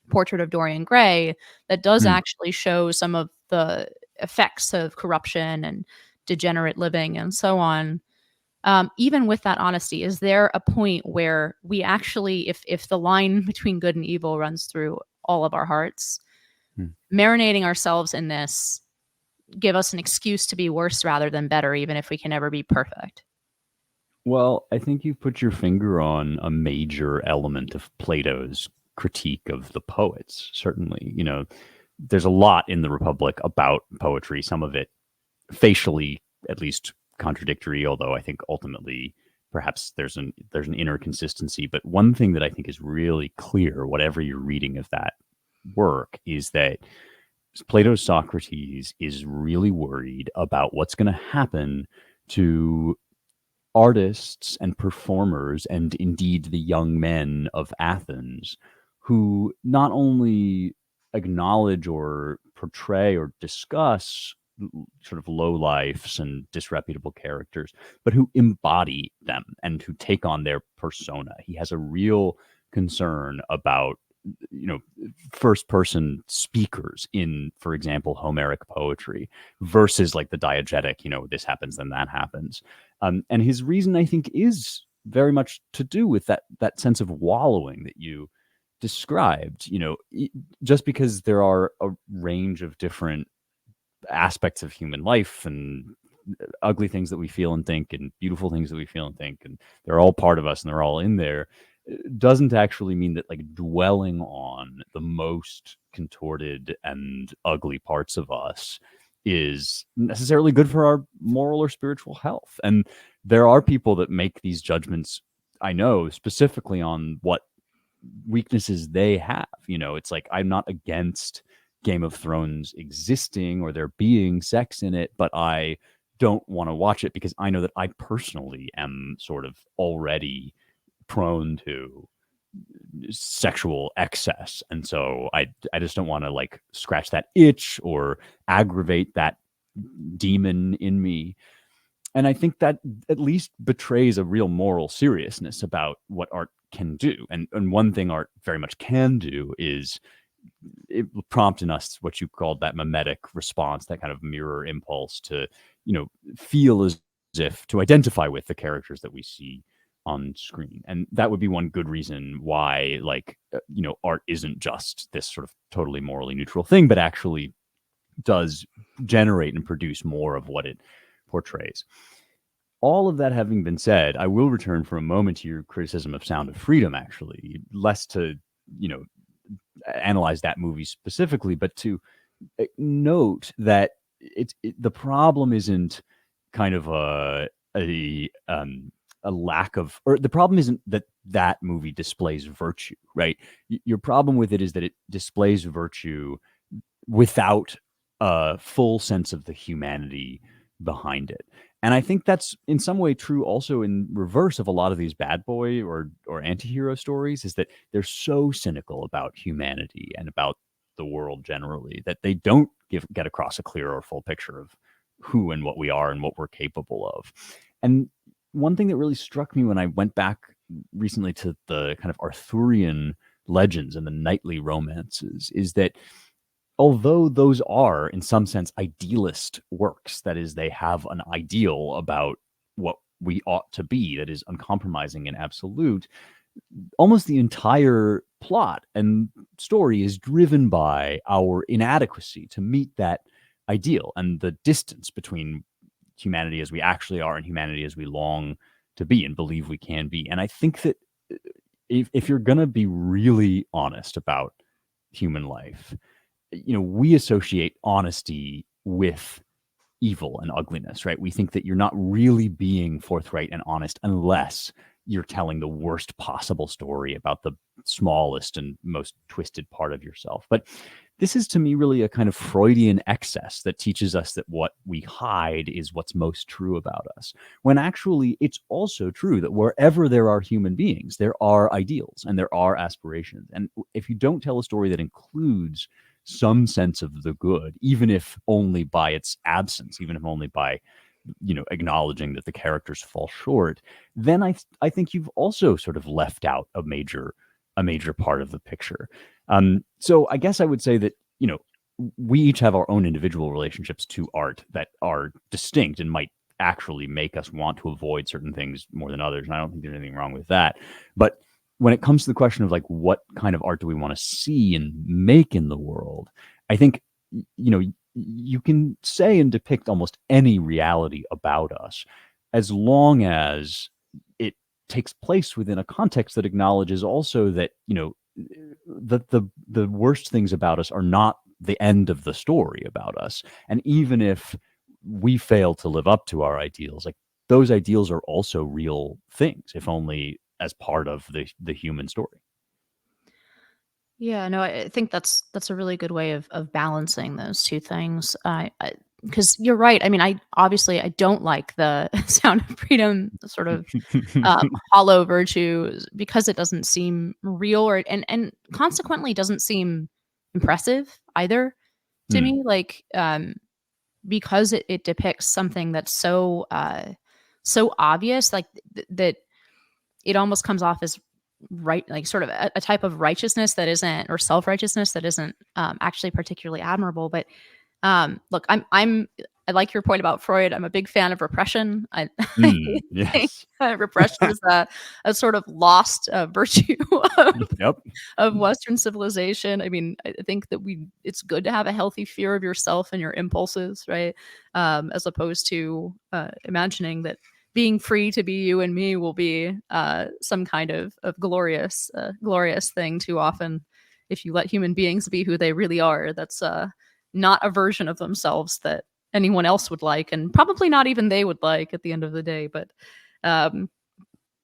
A: Portrait of Dorian Gray, that does
B: Hmm.
A: actually show some of the effects of corruption and degenerate living and so on. Even with that honesty, is there a point where we actually, if the line between good and evil runs through all of our hearts,
B: Hmm.
A: marinating ourselves in this give us an excuse to be worse rather than better, even if we can never be perfect?
B: Well, I think you've put your finger on a major element of Plato's critique of the poets. Certainly, there's a lot in the Republic about poetry, some of it facially at least contradictory, although I think ultimately perhaps there's an inner consistency. But one thing that I think is really clear, whatever you're reading of that work, is that Plato's Socrates is really worried about what's going to happen to artists and performers, and indeed the young men of Athens, who not only acknowledge or portray or discuss sort of low lifes and disreputable characters, but who embody them and who take on their persona. He has a real concern about you know first person speakers in, for example, Homeric poetry versus like the diegetic, this happens then that happens. And his reason, I think, is very much to do with that sense of wallowing that you described. Just because there are a range of different aspects of human life and ugly things that we feel and think and beautiful things that we feel and think, and they're all part of us and they're all in there, doesn't actually mean that like dwelling on the most contorted and ugly parts of us is necessarily good for our moral or spiritual health. And there are people that make these judgments, I know, specifically on what weaknesses they have. It's like, I'm not against Game of Thrones existing or there being sex in it, but I don't want to watch it because I know that I personally am sort of already prone to sexual excess, and so I just don't want to like scratch that itch or aggravate that demon in me. And I think that at least betrays a real moral seriousness about what art can do. And one thing art very much can do is it prompt in us what you called that mimetic response, that kind of mirror impulse to, feel as if to identify with the characters that we see on screen. And that would be one good reason why, like, art isn't just this sort of totally morally neutral thing, but actually does generate and produce more of what it portrays. All of that having been said, I will return for a moment to your criticism of Sound of Freedom, actually, less to, you know, analyze that movie specifically, but to note that the problem isn't kind of a lack of, or the problem isn't that that movie displays virtue, right? Your problem with it is that it displays virtue without a full sense of the humanity behind it. And I think that's in some way true also in reverse of a lot of these bad boy or anti-hero stories, is that they're so cynical about humanity and about the world generally that they don't get across a clear or full picture of who and what we are and what we're capable of. And one thing that really struck me when I went back recently to the kind of Arthurian legends and the knightly romances is that although those are in some sense idealist works, that is, they have an ideal about what we ought to be that is uncompromising and absolute, almost the entire plot and story is driven by our inadequacy to meet that ideal and the distance between humanity as we actually are and humanity as we long to be and believe we can be. And I think that if you're going to be really honest about human life, we associate honesty with evil and ugliness, right? We think that you're not really being forthright and honest unless you're telling the worst possible story about the smallest and most twisted part of yourself. But this is to me really a kind of Freudian excess that teaches us that what we hide is what's most true about us. When actually it's also true that wherever there are human beings, there are ideals and there are aspirations. And if you don't tell a story that includes some sense of the good, even if only by its absence, even if only by acknowledging that the characters fall short, then I think you've also sort of left out a major part of the picture. So I guess I would say that, we each have our own individual relationships to art that are distinct and might actually make us want to avoid certain things more than others. And I don't think there's anything wrong with that. But when it comes to the question of like, what kind of art do we want to see and make in the world? I think, you can say and depict almost any reality about us as long as it takes place within a context that acknowledges also that, the worst things about us are not the end of the story about us. And even if we fail to live up to our ideals, like those ideals are also real things, if only as part of the human story.
A: Yeah, no, I think that's a really good way of balancing those two things. Because you're right. I mean, I don't like the Sound of Freedom sort of hollow virtue because it doesn't seem real, or and consequently doesn't seem impressive either to
B: Mm,
A: me. Like because it depicts something that's so obvious, like that it almost comes off as right, like sort of a type of righteousness that isn't, or self-righteousness that isn't actually particularly admirable. But look, I like your point about Freud. I'm a big fan of repression. I think
B: yes.
A: repression is a sort of lost virtue of,
B: Yep.
A: Western civilization. I mean, I think that it's good to have a healthy fear of yourself and your impulses, right? As opposed to imagining that being free to be you and me will be some kind of glorious thing. Too often, if you let human beings be who they really are, that's not a version of themselves that anyone else would like, and probably not even they would like at the end of the day. But um,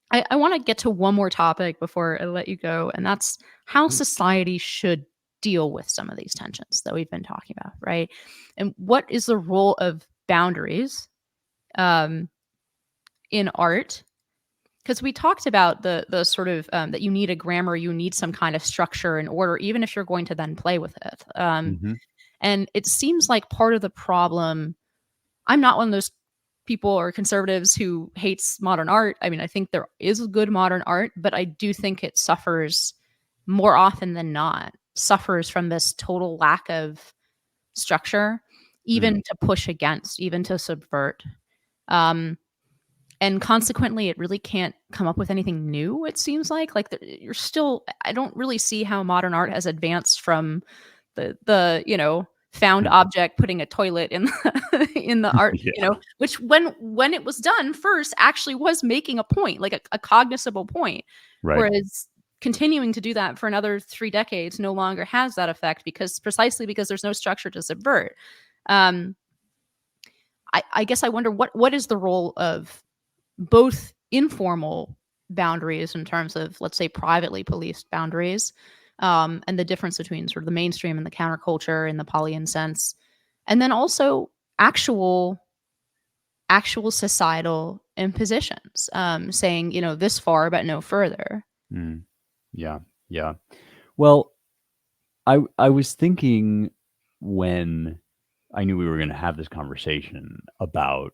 A: I want to get to one more topic before I let you go, and that's how society should deal with some of these tensions that we've been talking about, right? And what is the role of boundaries um, in art? Because we talked about the sort of that you need a grammar, you need some kind of structure and order, even if you're going to then play with it.
B: Hmm.
A: And it seems like part of the problem, I'm not one of those people or conservatives who hates modern art. I mean, I think there is good modern art, but I do think it suffers more often than not, suffers from this total lack of structure, even
B: Mm,
A: to push against, even to subvert. Um, and consequently, it really can't come up with anything new, it seems like you're still, I don't really see how modern art has advanced from the found
B: mhm.
A: object putting a toilet in the in the art,
B: Yeah.
A: which when it was done first actually was making a point, like a cognizable point.
B: Right.
A: Whereas continuing to do that for another 3 decades no longer has that effect, because precisely because there's no structure to subvert. Um, I guess I wonder what is the role of both informal boundaries in terms of, let's say, privately policed boundaries, and the difference between sort of the mainstream and the counterculture in the Pollyan sense, and then also actual actual societal impositions, saying, this far but no further.
B: Mm, yeah. Yeah. Well, I was thinking when I knew we were going to have this conversation about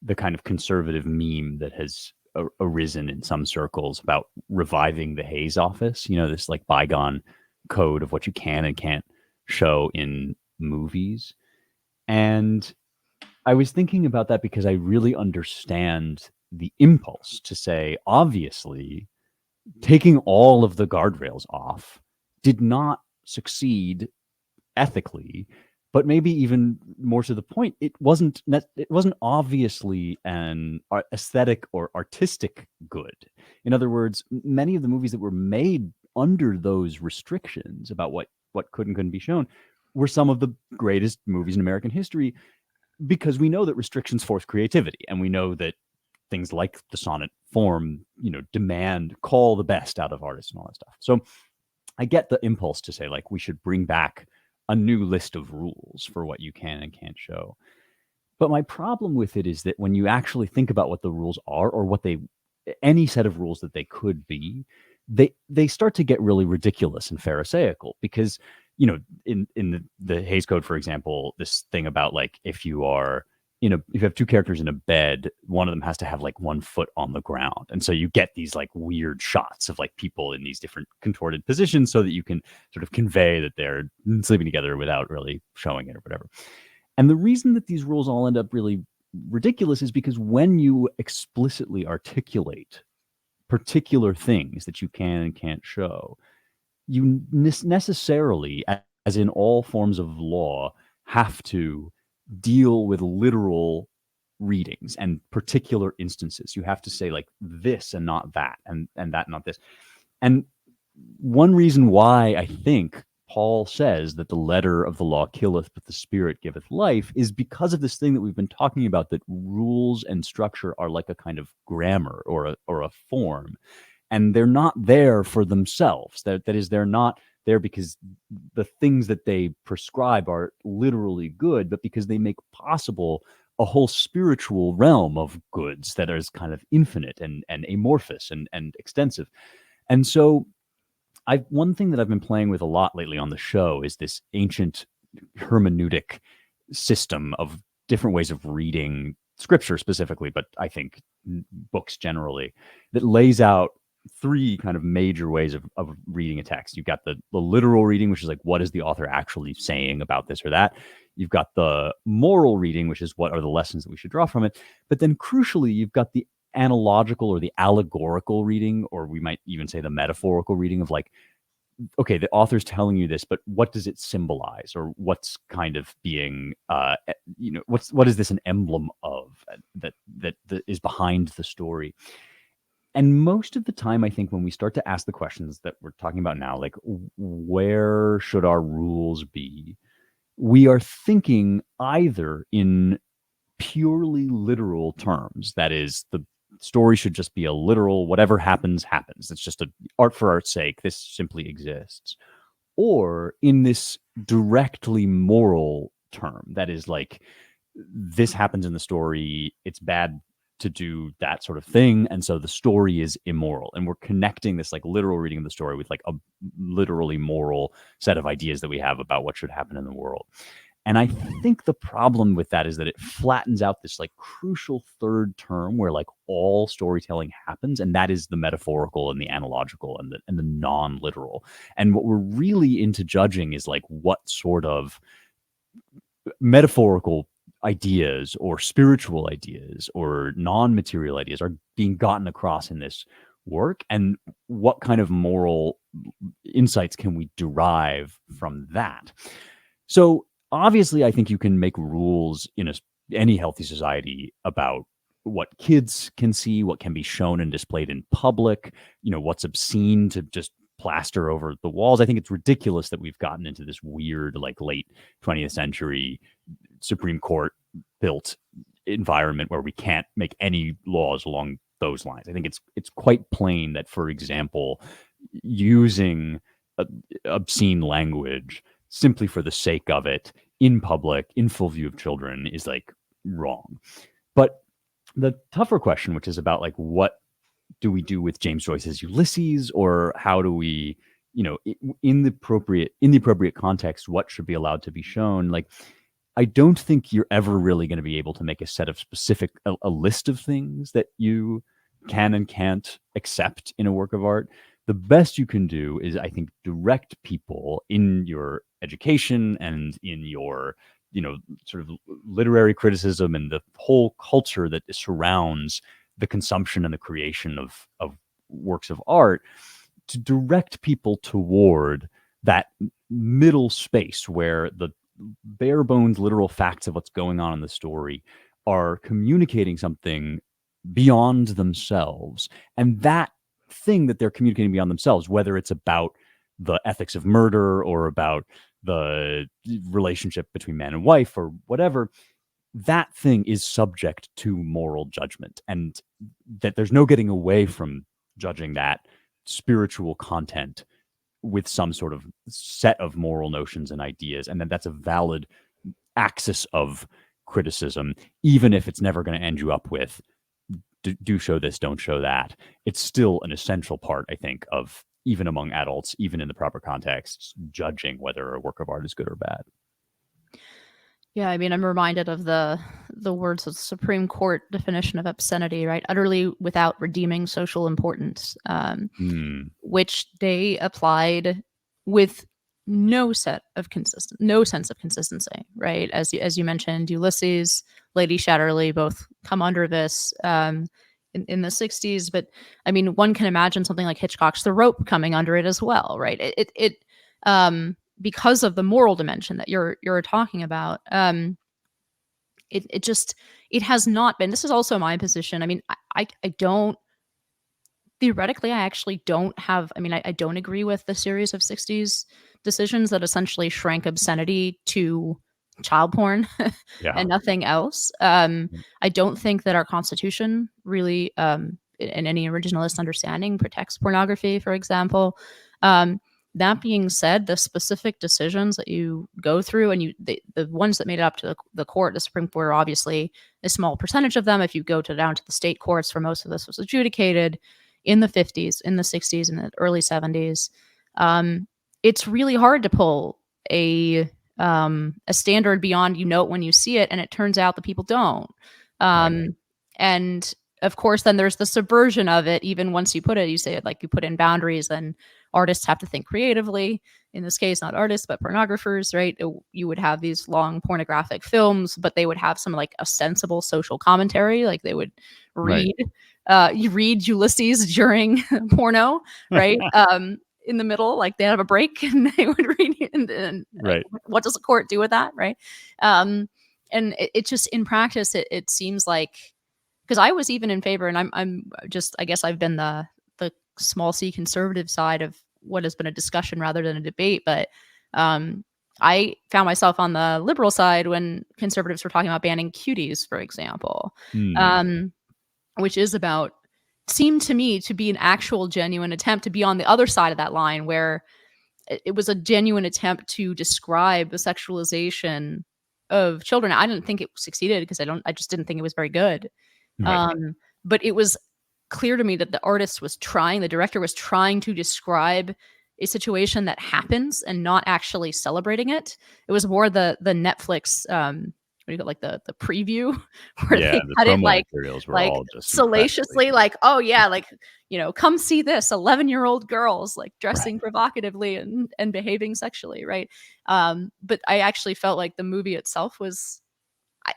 B: the kind of conservative meme that has arisen in some circles about reviving the Haze office, this like bygone code of what you can and can't show in movies. And I was thinking about that because I really understand the impulse to say, obviously, taking all of the guardrails off did not succeed ethically, but maybe even more to the point, it wasn't obviously an aesthetic or artistic good. In other words, many of the movies that were made under those restrictions about what could and couldn't be shown were some of the greatest movies in American history, because we know that restrictions force creativity, and we know that things like the sonnet form, demand, call the best out of artists and all that stuff. So I get the impulse to say, like, we should bring back a new list of rules for what you can and can't show. But my problem with it is that when you actually think about what the rules are, or what they, any set of rules that they could be, they start to get really ridiculous and pharisaical, because in the Haze Code, for example, this thing about like, if you are if you have two characters in a bed, one of them has to have like one foot on the ground, and so you get these like weird shots of like people in these different contorted positions so that you can sort of convey that they're sleeping together without really showing it or whatever. And the reason that these rules all end up really ridiculous is because when you explicitly articulate particular things that you can and can't show, you necessarily, as in all forms of law, have to deal with literal readings and particular instances. You have to say like this and not that, and that not this. And one reason why I think Paul says that the letter of the law killeth, but the spirit giveth life, is because of this thing that we've been talking about, that rules and structure are like a kind of grammar or a form, and they're not there for themselves. That is, they're not there because the things that they prescribe are literally good, but because they make possible a whole spiritual realm of goods that is kind of infinite and amorphous and extensive. And so one thing that I've been playing with a lot lately on the show is this ancient hermeneutic system of different ways of reading scripture specifically, but I think books generally, that lays out three kind of major ways of reading a text. You've got the literal reading, which is like, what is the author actually saying about this or that? You've got the moral reading, which is what are the lessons that we should draw from it? But then crucially, you've got the analogical or the allegorical reading, or we might even say the metaphorical reading of like, okay, the author's telling you this, but what does it symbolize, or what's kind of being, what is this an emblem of that is behind the story? And most of the time, I think when we start to ask the questions that we're talking about now, like where should our rules be, we are thinking either in purely literal terms. That is, the story should just be a literal, whatever happens, happens. It's just a art for art's sake. This simply exists. Or in this directly moral term, that is like, this happens in the story, it's bad to do that sort of thing, and so the story is immoral. And we're connecting this like literal reading of the story with like a literally moral set of ideas that we have about what should happen in the world. And I think the problem with that is that it flattens out this like crucial third term where like all storytelling happens, and that is the metaphorical and the analogical and the non-literal. And what we're really into judging is like what sort of metaphorical ideas or spiritual ideas or non-material ideas are being gotten across in this work, and what kind of moral insights can we derive from that. So obviously, I think you can make rules in any healthy society about what kids can see, what can be shown and displayed in public, what's obscene to just plaster over the walls. I think it's ridiculous that we've gotten into this weird, like late 20th century Supreme Court built environment where we can't make any laws along those lines. I think it's quite plain that, for example, using obscene language simply for the sake of it in public, in full view of children, is like wrong. But the tougher question, which is about like, what do we do with James Joyce's Ulysses, or how do we, in the appropriate context, what should be allowed to be shown? Like, I don't think you're ever really going to be able to make a set of specific, a list of things that you can and can't accept in a work of art. The best you can do is, I think, direct people in your education and in your, sort of literary criticism and the whole culture that surrounds the consumption and the creation of works of art, to direct people toward that middle space where the bare bones literal facts of what's going on in the story are communicating something beyond themselves. And that thing that they're communicating beyond themselves, whether it's about the ethics of murder or about the relationship between man and wife or whatever, that thing is subject to moral judgment, and that there's no getting away from judging that spiritual content with some sort of set of moral notions and ideas, and then that's a valid axis of criticism, even if it's never going to end you up with do show this, don't show that. It's still an essential part, I think, of even among adults, even in the proper contexts, judging whether a work of art is good or bad.
A: Yeah, I mean, I'm reminded of the words of the Supreme Court definition of obscenity, right? Utterly without redeeming social importance, which they applied with no sense of consistency, right? As you mentioned, Ulysses, Lady Chatterley both come under this in the 60s, but I mean, one can imagine something like Hitchcock's The Rope coming under it as well, right? Because of the moral dimension that you're talking about, it has not been. This is also my position. I mean, I don't theoretically, I actually don't have. I mean, I don't agree with the series of 60s decisions that essentially shrank obscenity to child porn and nothing else. I don't think that our Constitution really, in any originalist understanding, protects pornography, for example. That being said, the specific decisions that you go through, and the ones that made it up to the court, the Supreme Court, are obviously a small percentage of them. If you go down to the state courts, where most of this was adjudicated in the 50s, in the 60s, and the early 70s, it's really hard to pull a standard beyond you know it when you see it, and it turns out that people don't. And of course, then there's the subversion of it. Even once you put it, you say it like you put in boundaries, then artists have to think creatively. In this case, not artists, but pornographers, right? You would have these long pornographic films, but they would have some like a sensible social commentary. Like they would read, you read Ulysses during porno, right? In the middle, like they have a break and they would read it. And like, what does a court do with that, right? And it just in practice, it seems like, because I was even in favor, and I'm just, I guess I've been the small c conservative side of what has been a discussion rather than a debate, but I found myself on the liberal side when conservatives were talking about banning cuties, for example, which is about, seemed to me to be an actual genuine attempt to be on the other side of that line, where it was a genuine attempt to describe the sexualization of children. I didn't think it succeeded because I just didn't think it was very good. But it was clear to me that the director was trying to describe a situation that happens and not actually celebrating it. It was more the Netflix, what do you call, like the preview, where they cut it like all just salaciously, like, oh yeah, like, you know, come see this 11-year-old girls like dressing provocatively and behaving sexually, right? But I actually felt like the movie itself was,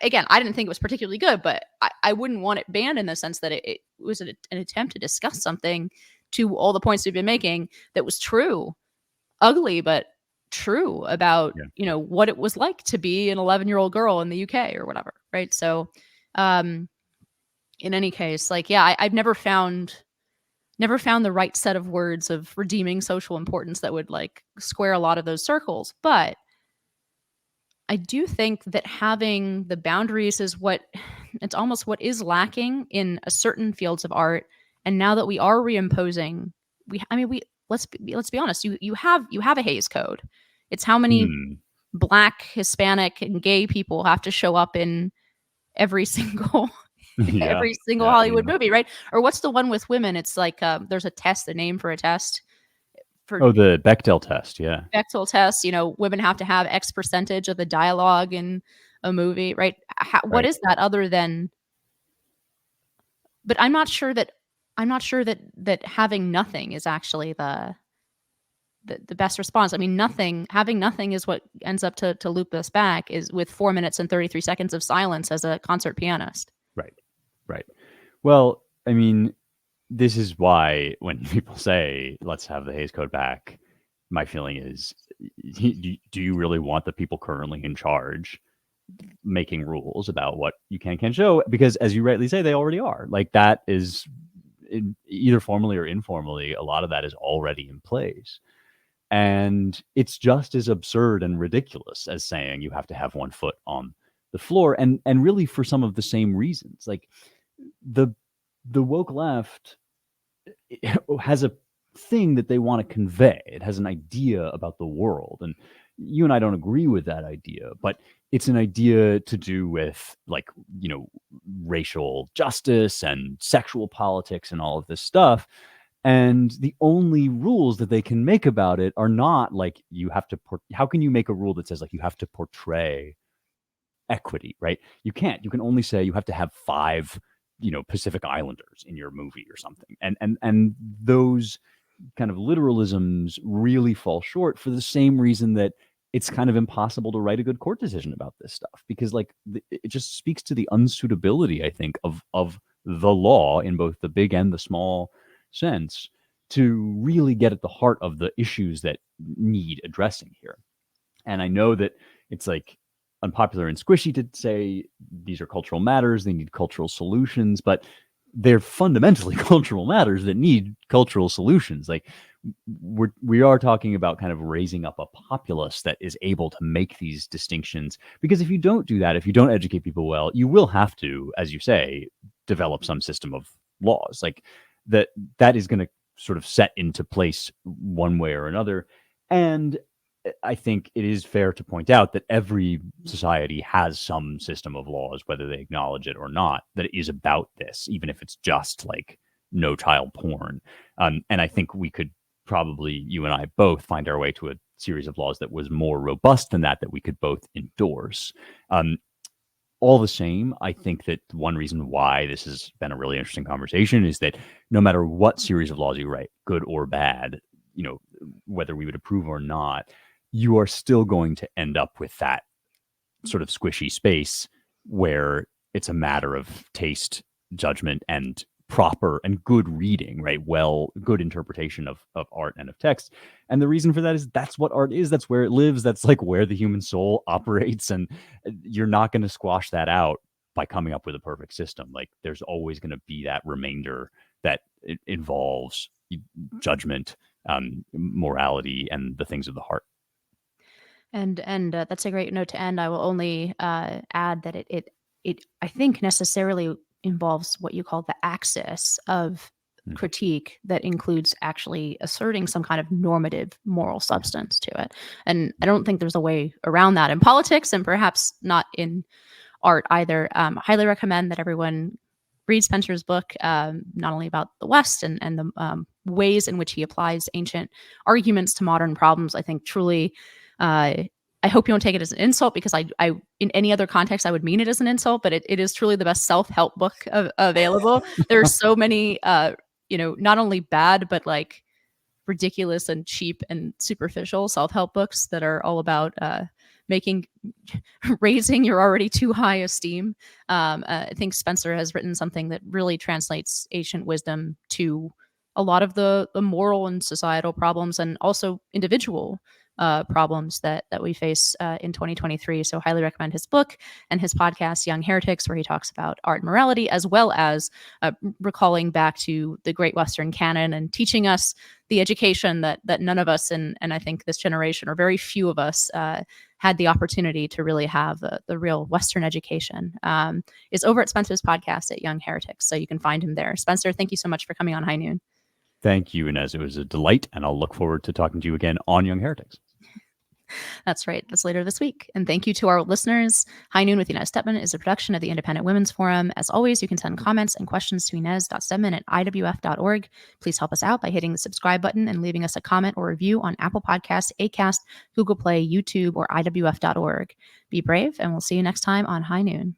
A: again, I didn't think it was particularly good, but I wouldn't want it banned in the sense that it was an attempt to discuss something, to all the points we've been making, that was true, ugly, but true about, you know, what it was like to be an 11-year-old girl in the UK or whatever, right? So in any case, like, yeah, I've never found the right set of words of redeeming social importance that would like square a lot of those circles. But I do think that having the boundaries is it's almost what is lacking in a certain fields of art. And now that we are reimposing, let's be honest, you have a Haze Code. It's how many Black, Hispanic, and gay people have to show up in every single Hollywood movie, right? Or what's the one with women? It's like there's a name for a test.
B: The Bechdel test,
A: Bechdel test. You know, women have to have X percentage of the dialogue in a movie, right? What is that other than? But I'm not sure that having nothing is actually the best response. I mean, having nothing is what ends up to loop us back, is with 4 minutes and 33 seconds of silence as a concert pianist.
B: Right. Well, I mean, this is why when people say, let's have the Haze Code back, my feeling is, do you really want the people currently in charge making rules about what you can't show? Because as you rightly say, they already are. Like, that is, either formally or informally, a lot of that is already in place. And it's just as absurd and ridiculous as saying you have to have one foot on the floor, and really for some of the same reasons. Like the woke left has a thing that they want to convey. It has an idea about the world. And you and I don't agree with that idea, but it's an idea to do with, like, racial justice and sexual politics and all of this stuff. And the only rules that they can make about it are not like, you have to, how can you make a rule that says, like, you have to portray equity, right? You can't. You can only say you have to have 5, Pacific Islanders in your movie or something. And those kind of literalisms really fall short for the same reason that it's kind of impossible to write a good court decision about this stuff, because, like, it just speaks to the unsuitability, I think, of the law in both the big and the small sense to really get at the heart of the issues that need addressing here. And I know that it's, like, unpopular and squishy to say these are cultural matters, they need cultural solutions, but they're fundamentally cultural matters that need cultural solutions. Like, we are talking about kind of raising up a populace that is able to make these distinctions, because if you don't do that, if you don't educate people well, you will have to, as you say, develop some system of laws like that is going to sort of set into place one way or another. And I think it is fair to point out that every society has some system of laws, whether they acknowledge it or not, that is about this, even if it's just like no child porn. And I think we could probably, you and I both, find our way to a series of laws that was more robust than that we could both endorse. All the same, I think that one reason why this has been a really interesting conversation is that no matter what series of laws you write, good or bad, whether we would approve or not, you are still going to end up with that sort of squishy space where it's a matter of taste, judgment, and proper and good reading, right? Well, good interpretation of art and of text. And the reason for that is that's what art is. That's where it lives. That's like where the human soul operates. And you're not going to squash that out by coming up with a perfect system. Like, there's always going to be that remainder that it involves judgment, morality, and the things of the heart.
A: And that's a great note to end. I will only add that it I think necessarily involves what you call the axis of critique that includes actually asserting some kind of normative moral substance to it. And I don't think there's a way around that in politics, and perhaps not in art either. Highly recommend that everyone read Spencer's book, not only about the West and the ways in which he applies ancient arguments to modern problems. I think truly, I hope you don't take it as an insult, because I in any other context I would mean it as an insult, but it is truly the best self-help book available. There are so many, not only bad but like ridiculous and cheap and superficial self-help books that are all about raising your already too high esteem. I think Spencer has written something that really translates ancient wisdom to a lot of the moral and societal problems, and also individual problems that we face in 2023. So highly recommend his book and his podcast, Young Heretics, where he talks about art and morality, as well as recalling back to the great Western canon and teaching us the education that none of us, and I think this generation, or very few of us, had the opportunity to really have the real Western education, is over at Spencer's podcast at Young Heretics. So you can find him there. Spencer, thank you so much for coming on High Noon.
B: Thank you, Inez. It was a delight, and I'll look forward to talking to you again on Young Heretics.
A: That's right. That's later this week. And thank you to our listeners. High Noon with Inez Stepman is a production of the Independent Women's Forum. As always, you can send comments and questions to inez.stepman@iwf.org. Please help us out by hitting the subscribe button and leaving us a comment or review on Apple Podcasts, Acast, Google Play, YouTube, or iwf.org. Be brave, and we'll see you next time on High Noon.